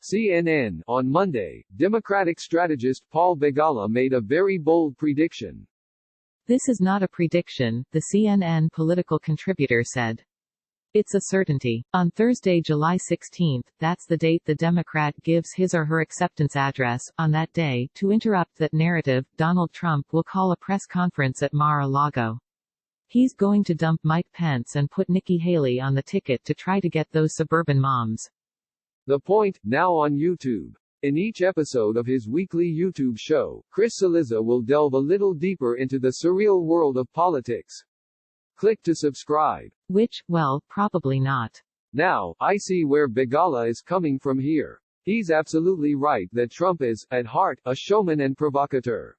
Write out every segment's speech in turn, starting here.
CNN. On Monday, Democratic strategist Paul Begala made a very bold prediction. This is not a prediction, the CNN political contributor said. It's a certainty. On Thursday, July 16, that's the date the Democrat gives his or her acceptance address, on that day, to interrupt that narrative, Donald Trump will call a press conference at Mar-a-Lago. He's going to dump Mike Pence and put Nikki Haley on the ticket to try to get those suburban moms. The Point, now on YouTube. In each episode of his weekly YouTube show, Chris Cillizza will delve a little deeper into the surreal world of politics. Click to subscribe. Which, well, probably not. Now, I see where Begala is coming from here. He's absolutely right that Trump is, at heart, a showman and provocateur.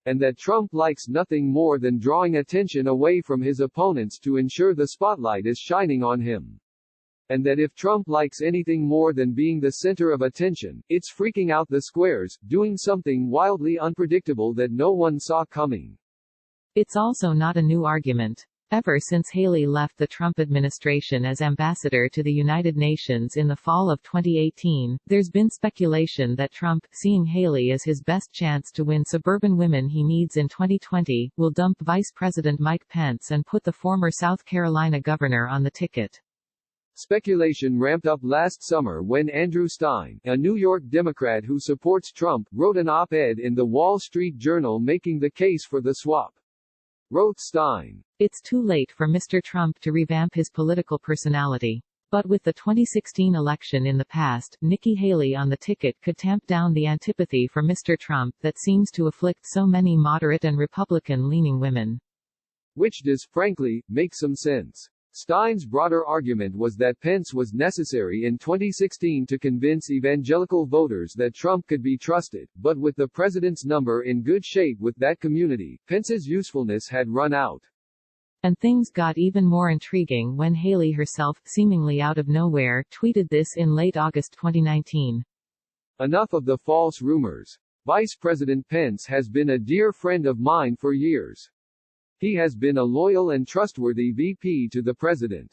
And that Trump likes nothing more than drawing attention away from his opponents to ensure the spotlight is shining on him. And that if Trump likes anything more than being the center of attention, it's freaking out the squares, doing something wildly unpredictable that no one saw coming. It's also not a new argument. Ever since Haley left the Trump administration as ambassador to the United Nations in the fall of 2018, there's been speculation that Trump, seeing Haley as his best chance to win suburban women he needs in 2020, will dump Vice President Mike Pence and put the former South Carolina governor on the ticket. Speculation ramped up last summer when Andrew Stein, a New York Democrat who supports Trump, wrote an op-ed in the Wall Street Journal making the case for the swap. Wrote Stein, "It's too late for Mr. Trump to revamp his political personality. But with the 2016 election in the past, Nikki Haley on the ticket could tamp down the antipathy for Mr. Trump that seems to afflict so many moderate and Republican-leaning women." Which does, frankly, make some sense. Stein's broader argument was that Pence was necessary in 2016 to convince evangelical voters that Trump could be trusted, but with the president's number in good shape with that community, Pence's usefulness had run out. And things got even more intriguing when Haley herself, seemingly out of nowhere, tweeted this in late August 2019. Enough of the false rumors. Vice President Pence has been a dear friend of mine for years. He has been a loyal and trustworthy VP to the president.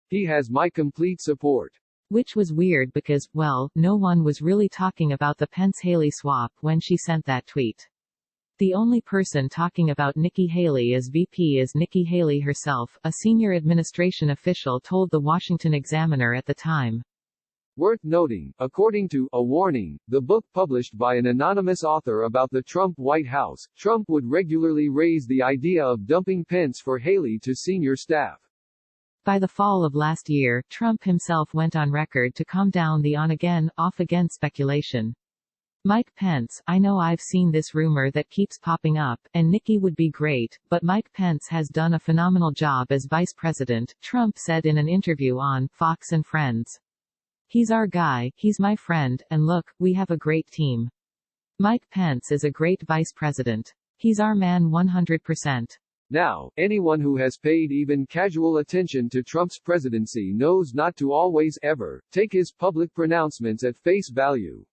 He has my complete support. Which was weird because, well, no one was really talking about the Pence-Haley swap when she sent that tweet. The only person talking about Nikki Haley as VP is Nikki Haley herself, a senior administration official told the Washington Examiner at the time. Worth noting, according to A Warning, the book published by an anonymous author about the Trump White House, Trump would regularly raise the idea of dumping Pence for Haley to senior staff. By the fall of last year, Trump himself went on record to calm down the on-again, off-again speculation. Mike Pence, I know I've seen this rumor that keeps popping up, and Nikki would be great, but Mike Pence has done a phenomenal job as vice president, Trump said in an interview on Fox and Friends. He's our guy, he's my friend, and look, we have a great team. Mike Pence is a great vice president. He's our man 100%. Now, anyone who has paid even casual attention to Trump's presidency knows not to always, ever, take his public pronouncements at face value.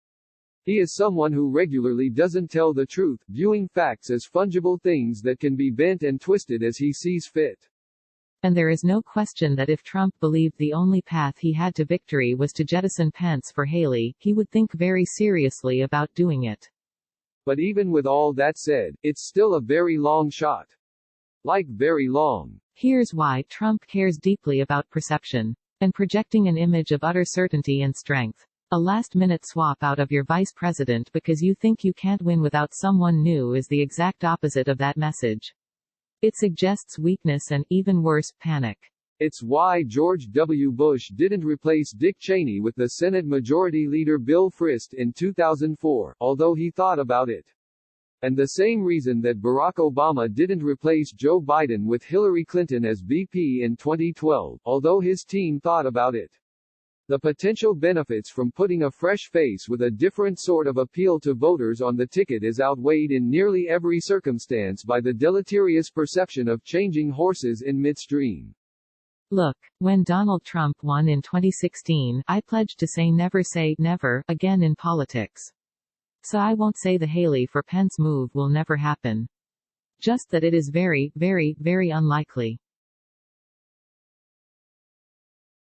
He is someone who regularly doesn't tell the truth, viewing facts as fungible things that can be bent and twisted as he sees fit. And there is no question that if Trump believed the only path he had to victory was to jettison Pence for Haley, he would think very seriously about doing it. But even with all that said, it's still a very long shot. Like very long. Here's why: Trump cares deeply about perception. And projecting an image of utter certainty and strength. A last-minute swap out of your vice president because you think you can't win without someone new is the exact opposite of that message. It suggests weakness and, even worse, panic. It's why George W. Bush didn't replace Dick Cheney with the Senate Majority Leader Bill Frist in 2004, although he thought about it. And the same reason that Barack Obama didn't replace Joe Biden with Hillary Clinton as VP in 2012, although his team thought about it. The potential benefits from putting a fresh face with a different sort of appeal to voters on the ticket is outweighed in nearly every circumstance by the deleterious perception of changing horses in midstream. Look, when Donald Trump won in 2016, I pledged to say never again in politics. So I won't say the Haley for Pence move will never happen. Just that it is very, very, very unlikely.